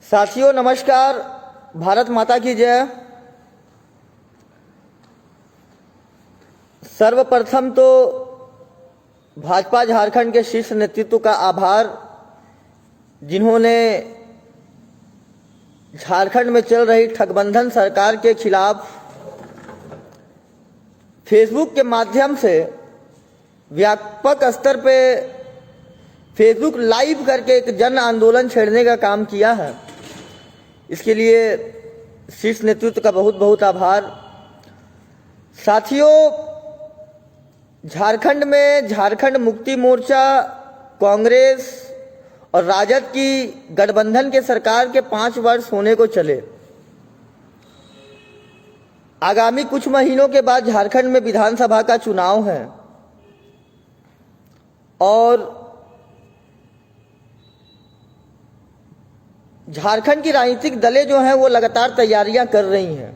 साथियों नमस्कार। भारत माता की जय। सर्वप्रथम तो भाजपा झारखंड के शीर्ष नेतृत्व का आभार, जिन्होंने झारखंड में चल रही ठगबंधन सरकार के खिलाफ फेसबुक के माध्यम से व्यापक स्तर पे फेसबुक लाइव करके एक जन आंदोलन छेड़ने का काम किया है। इसके लिए शीर्ष नेतृत्व का बहुत बहुत आभार। साथियों, झारखंड में झारखंड मुक्ति मोर्चा, कांग्रेस और राजद की गठबंधन के सरकार के 5 वर्ष होने को चले। आगामी कुछ महीनों के बाद झारखंड में विधानसभा का चुनाव है और झारखंड की राजनीतिक दलें जो हैं वो लगातार तैयारियां कर रही हैं।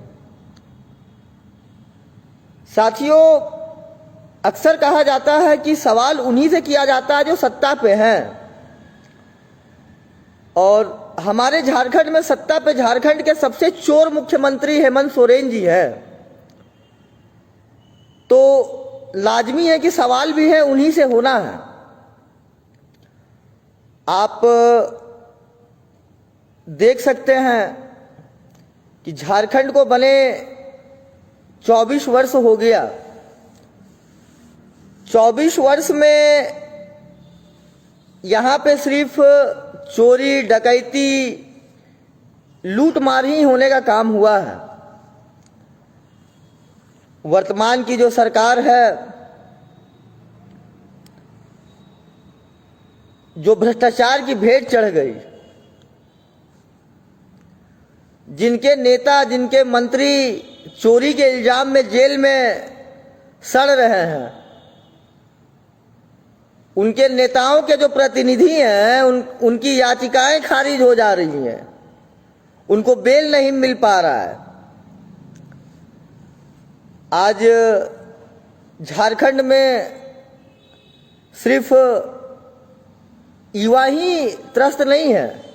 साथियों, अक्सर कहा जाता है कि सवाल उन्हीं से किया जाता है जो सत्ता पे हैं, और हमारे झारखंड में सत्ता पे झारखंड के सबसे चोर मुख्यमंत्री हेमंत सोरेन जी हैं। तो लाजमी है कि सवाल भी है उन्हीं से होना है। आप देख सकते हैं कि झारखंड को बने 24 वर्ष हो गया। 24 वर्ष में यहां पे सिर्फ चोरी, डकैती, लूटमार ही होने का काम हुआ है। वर्तमान की जो सरकार है, जो भ्रष्टाचार की भेंट चढ़ गई, जिनके नेता, जिनके मंत्री चोरी के इल्जाम में जेल में सड़ रहे हैं, उनके नेताओं के जो प्रतिनिधि हैं उनकी याचिकाएं खारिज हो जा रही हैं, उनको बेल नहीं मिल पा रहा है। आज झारखंड में सिर्फ युवा ही त्रस्त नहीं है,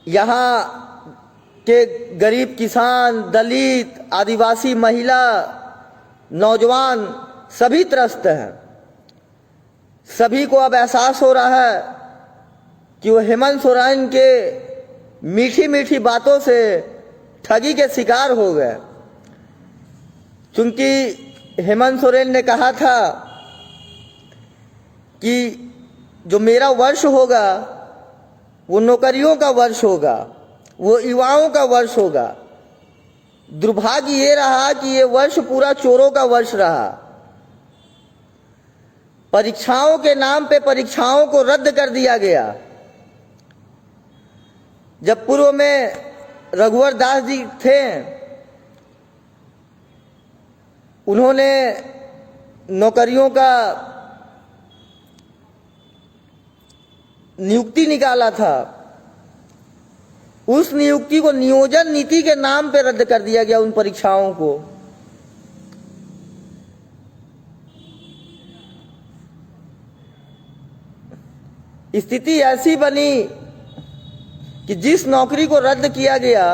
यहाँ के गरीब किसान, दलित, आदिवासी महिला, नौजवान सभी त्रस्त हैं। सभी को अब एहसास हो रहा है कि वो हेमंत सोरेन के मीठी मीठी बातों से ठगी के शिकार हो गए। क्योंकि हेमंत सोरेन ने कहा था कि जो मेरा वर्ष होगा वो नौकरियों का वर्ष होगा, वो युवाओं का वर्ष होगा। दुर्भाग्य ये रहा कि ये वर्ष पूरा चोरों का वर्ष रहा। परीक्षाओं के नाम पे परीक्षाओं को रद्द कर दिया गया। जब पूर्व में रघुवर दास जी थे, उन्होंने नौकरियों का नियुक्ति निकाला था। उस नियुक्ति को नियोजन नीति के नाम पे रद्द कर दिया गया, उन परीक्षाओं को। स्थिति ऐसी बनी कि जिस नौकरी को रद्द किया गया,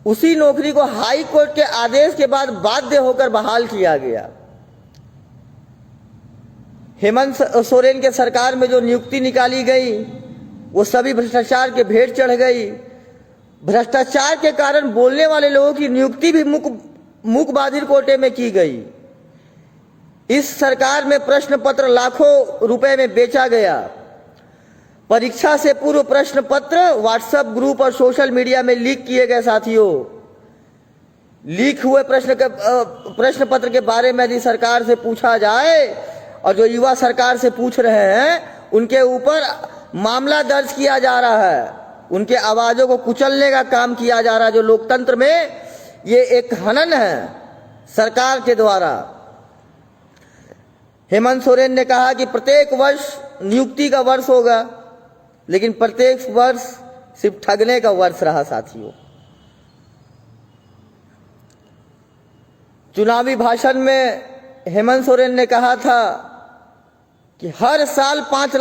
उसी नौकरी को हाई कोर्ट के आदेश के बाद बाध्य होकर बहाल किया गया। हेमंत सोरेन के सरकार में जो नियुक्ति निकाली गई वो सभी भ्रष्टाचार के भेंट चढ़ गई। भ्रष्टाचार के कारण बोलने वाले लोगों की नियुक्ति भी मूक बाधिर कोटे में की गई। इस सरकार में प्रश्न पत्र लाखों रुपए में बेचा गया। परीक्षा से पूर्व प्रश्न पत्र व्हाट्सएप ग्रुप और सोशल मीडिया में लीक किए गए। साथियों, लीक हुए प्रश्न पत्र के बारे में यदि सरकार से पूछा जाए, और जो युवा सरकार से पूछ रहे हैं, उनके ऊपर मामला दर्ज किया जा रहा है, उनके आवाजों को कुचलने का काम किया जा रहा है। जो लोकतंत्र में ये एक हनन है सरकार के द्वारा। हेमंत सोरेन ने कहा कि प्रत्येक वर्ष नियुक्ति का वर्ष होगा, लेकिन प्रत्येक वर्ष सिर्फ ठगने का वर्ष रहा। साथियों, चुनावी भाषण में हेमंत सोरेन ने कहा था कि हर साल 5